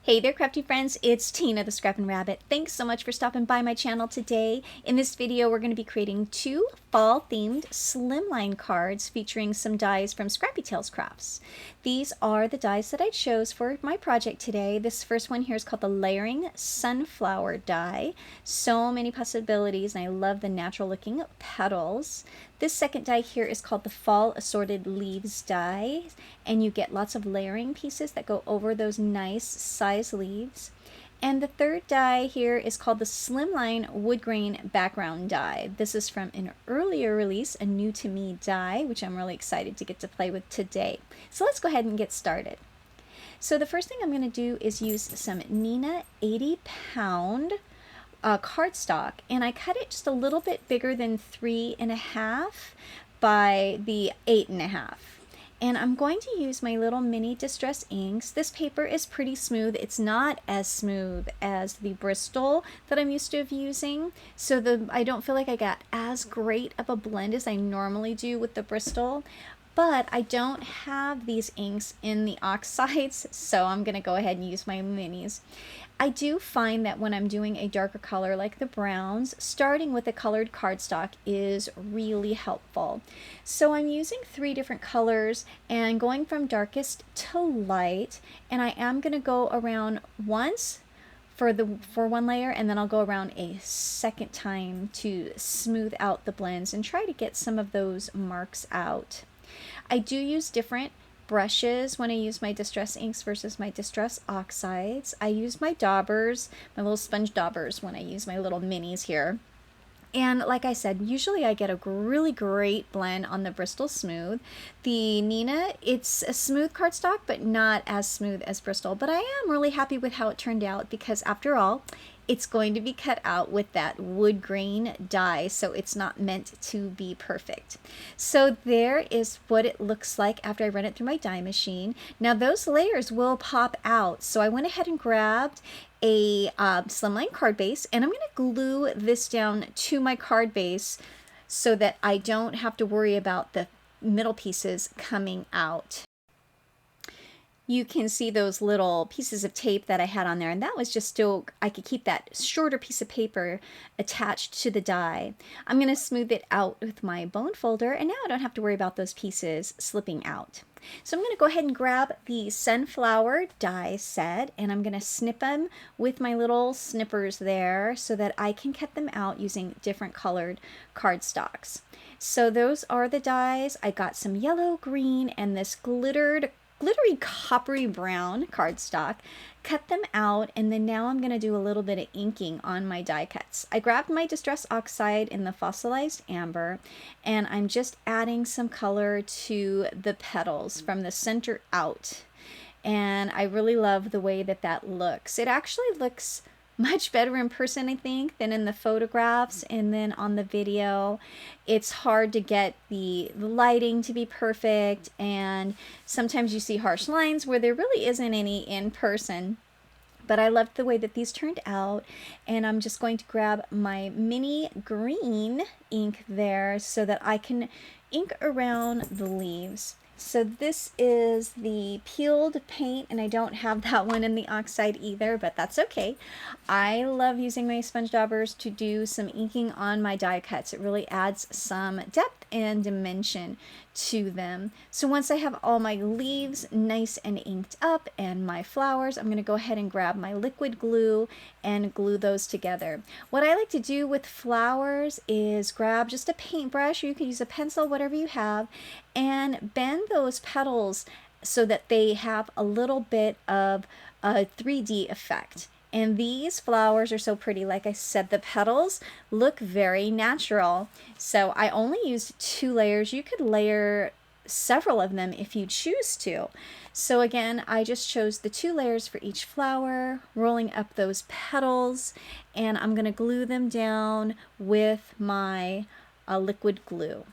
Hey there, crafty friends, it's Tina the Scrappin' Rabbit. Thanks so much for stopping by my channel today. In this video, we're going to be creating two fall-themed slimline cards featuring some dies from Scrappy Tails Crafts. These are the dies that I chose for my project today. This first one here is called the Layering Sunflower die. So many possibilities, and I love the natural looking petals. This second die here is called the Fall Assorted Leaves die, and you get lots of layering pieces that go over those nice size leaves. And the third die here is called the Slimline Wood Grain Background die. This is from an earlier release, a new to me die, which I'm really excited to get to play with today. So let's go ahead and get started. So the first thing I'm going to do is use some Neenah 80-pound cardstock, and I cut it just a little bit bigger than 3.5 by the 8.5. And I'm going to use my little mini distress inks. This paper is pretty smooth. It's not as smooth as the Bristol that I'm used to using, so I don't feel like I got as great of a blend as I normally do with the Bristol. But I don't have these inks in the oxides, so I'm going to go ahead and use my minis. I do find that when I'm doing a darker color like the browns, starting with a colored cardstock is really helpful. So I'm using 3 different colors and going from darkest to light, and I am going to go around once for one layer, and then I'll go around a second time to smooth out the blends and try to get some of those marks out. I do use different brushes when I use my distress inks versus my distress oxides. I use my daubers, my little sponge daubers, when I use my little minis here. And like I said, usually I get a really great blend on the Bristol Smooth. The Neenah, it's a smooth cardstock, but not as smooth as Bristol. But I am really happy with how it turned out because after all, it's going to be cut out with that wood grain die, so it's not meant to be perfect. So there is what it looks like after I run it through my die machine. Now those layers will pop out, so I went ahead and grabbed a slimline card base, and I'm going to glue this down to my card base so that I don't have to worry about the middle pieces coming out. You can see those little pieces of tape that I had on there, and that was just so I could keep that shorter piece of paper attached to the die. I'm going to smooth it out with my bone folder, and now I don't have to worry about those pieces slipping out. So I'm going to go ahead and grab the sunflower die set, and I'm going to snip them with my little snippers there so that I can cut them out using different colored cardstocks. So those are the dies. I got some yellow, green, and this glittery coppery brown cardstock, cut them out, and then now I'm going to do a little bit of inking on my die cuts. I grabbed my Distress Oxide in the Fossilized Amber, and I'm just adding some color to the petals from the center out. And I really love the way that that looks. It actually looks much better in person, I think, than in the photographs, and then on the video it's hard to get the lighting to be perfect, and sometimes you see harsh lines where there really isn't any in person. But I loved the way that these turned out, and I'm just going to grab my mini green ink there so that I can ink around the leaves. So this is the peeled paint, and I don't have that one in the oxide either, but that's okay. I love using my sponge daubers to do some inking on my die cuts. It really adds some depth and dimension to them. So once I have all my leaves nice and inked up and my flowers, I'm going to go ahead and grab my liquid glue and glue those together. What I like to do with flowers is grab just a paintbrush, or you can use a pencil, whatever you have, and bend those petals so that they have a little bit of a 3D effect. And these flowers are so pretty. Like I said, the petals look very natural. So I only used 2 layers. You could layer several of them if you choose to. So again, I just chose the 2 layers for each flower, rolling up those petals, and I'm going to glue them down with my liquid glue.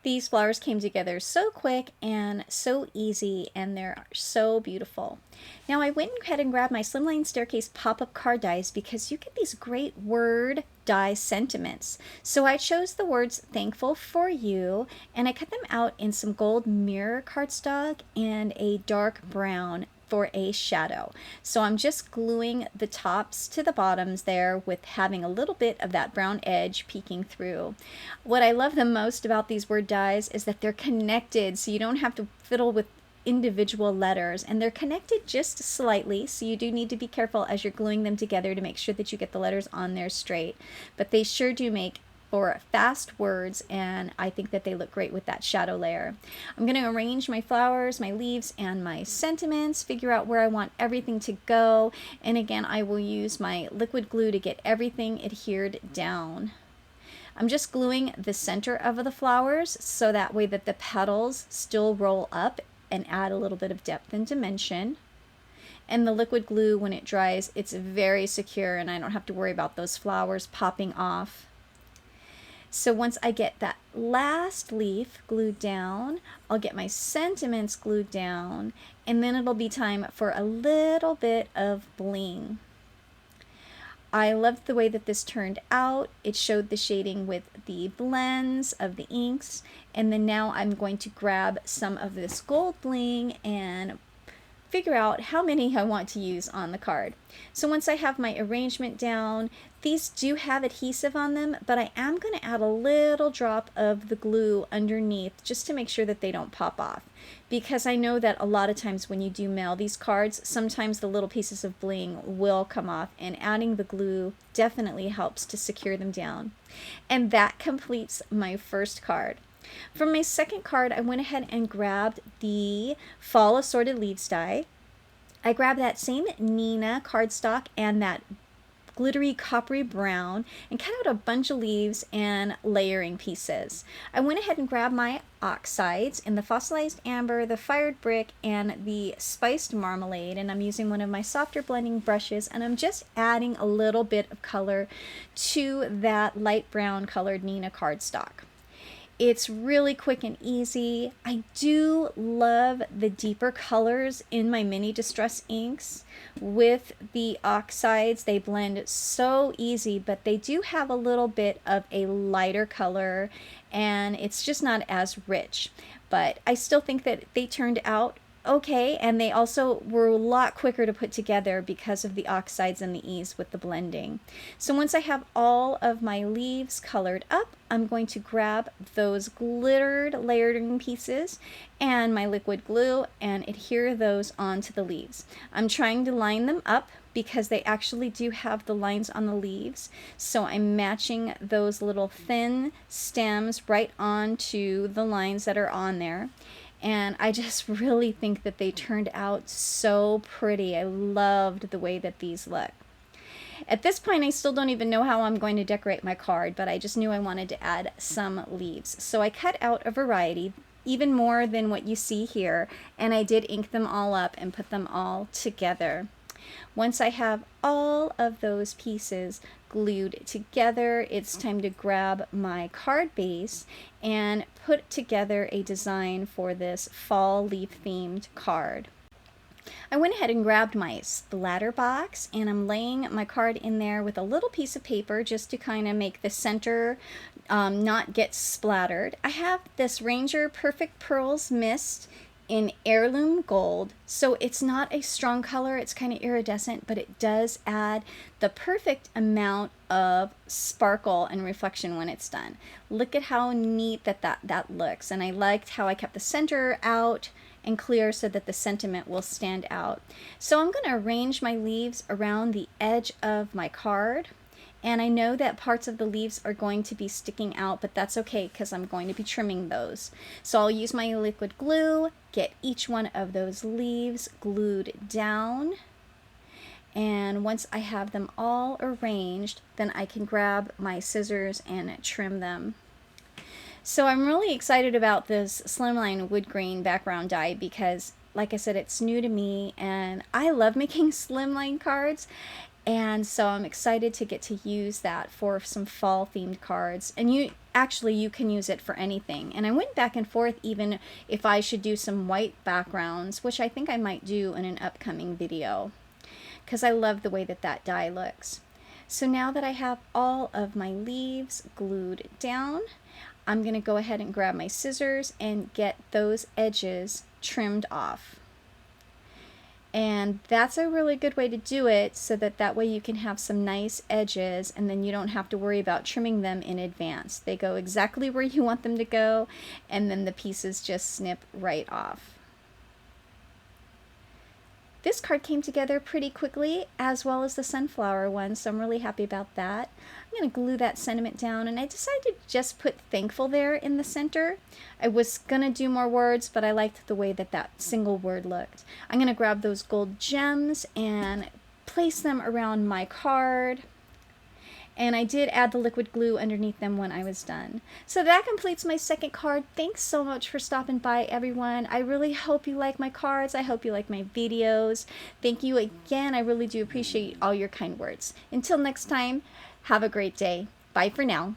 These flowers came together so quick and so easy, and they're so beautiful. Now I went ahead and grabbed my Slimline Staircase pop-up card dies because you get these great word die sentiments. So I chose the words "thankful for you," and I cut them out in some gold mirror cardstock and a dark brown for a shadow. So I'm just gluing the tops to the bottoms there with having a little bit of that brown edge peeking through. What I love the most about these word dies is that they're connected, so you don't have to fiddle with individual letters, and they're connected just slightly, so you do need to be careful as you're gluing them together to make sure that you get the letters on there straight. But they sure do make for fast words, and I think that they look great with that shadow layer. I'm going to arrange my flowers, my leaves, and my sentiments, figure out where I want everything to go, and again I will use my liquid glue to get everything adhered down. I'm just gluing the center of the flowers so that way that the petals still roll up and add a little bit of depth and dimension. And the liquid glue, when it dries, it's very secure and I don't have to worry about those flowers popping off. So once I get that last leaf glued down, I'll get my sentiments glued down, and then it'll be time for a little bit of bling. I loved the way that this turned out. It showed the shading with the blends of the inks, and then now I'm going to grab some of this gold bling and figure out how many I want to use on the card. So once I have my arrangement down, these do have adhesive on them, but I am going to add a little drop of the glue underneath just to make sure that they don't pop off. Because I know that a lot of times when you do mail these cards, sometimes the little pieces of bling will come off, and adding the glue definitely helps to secure them down. And that completes my first card. For my second card, I went ahead and grabbed the Fall Assorted Leaves die. I grabbed that same Nina cardstock and that glittery coppery brown and cut out a bunch of leaves and layering pieces. I went ahead and grabbed my oxides in the fossilized amber, the fired brick, and the spiced marmalade, and I'm using one of my softer blending brushes, and I'm just adding a little bit of color to that light brown colored Nina cardstock. It's really quick and easy. I do love the deeper colors in my mini distress inks. With the oxides, they blend so easy, but they do have a little bit of a lighter color, and it's just not as rich. But I still think that they turned out okay, and they also were a lot quicker to put together because of the oxides and the ease with the blending. So once I have all of my leaves colored up, I'm going to grab those glittered layering pieces and my liquid glue and adhere those onto the leaves. I'm trying to line them up because they actually do have the lines on the leaves, so I'm matching those little thin stems right onto the lines that are on there. And I just really think that they turned out so pretty. I loved the way that these look. At this point, I still don't even know how I'm going to decorate my card, but I just knew I wanted to add some leaves. So I cut out a variety, even more than what you see here, and I did ink them all up and put them all together. Once I have all of those pieces glued together, it's time to grab my card base and put together a design for this fall leaf themed card. I went ahead and grabbed my splatter box, and I'm laying my card in there with a little piece of paper just to kind of make the center not get splattered. I have this Ranger Perfect Pearls Mist in heirloom gold, so it's not a strong color, it's kind of iridescent, but it does add the perfect amount of sparkle and reflection when it's done. Look at how neat that looks, and I liked how I kept the center out and clear so that the sentiment will stand out. So I'm going to arrange my leaves around the edge of my card. And I know that parts of the leaves are going to be sticking out, but that's okay because I'm going to be trimming those. So I'll use my liquid glue, get each one of those leaves glued down. And once I have them all arranged, then I can grab my scissors and trim them. So I'm really excited about this Slimline wood grain background die because, like I said, it's new to me and I love making Slimline cards. And so I'm excited to get to use that for some fall themed cards. And you can use it for anything. And I went back and forth even if I should do some white backgrounds, which I think I might do in an upcoming video because I love the way that die looks. So now that I have all of my leaves glued down, I'm going to go ahead and grab my scissors and get those edges trimmed off. And that's a really good way to do it, so that way you can have some nice edges, and then you don't have to worry about trimming them in advance. They go exactly where you want them to go, and then the pieces just snip right off. This card came together pretty quickly, as well as the sunflower one, so I'm really happy about that. I'm going to glue that sentiment down, and I decided to just put thankful there in the center. I was going to do more words, but I liked the way that that single word looked. I'm going to grab those gold gems and place them around my card. And I did add the liquid glue underneath them when I was done. So that completes my second card. Thanks so much for stopping by, everyone. I really hope you like my cards. I hope you like my videos. Thank you again. I really do appreciate all your kind words. Until next time, have a great day. Bye for now.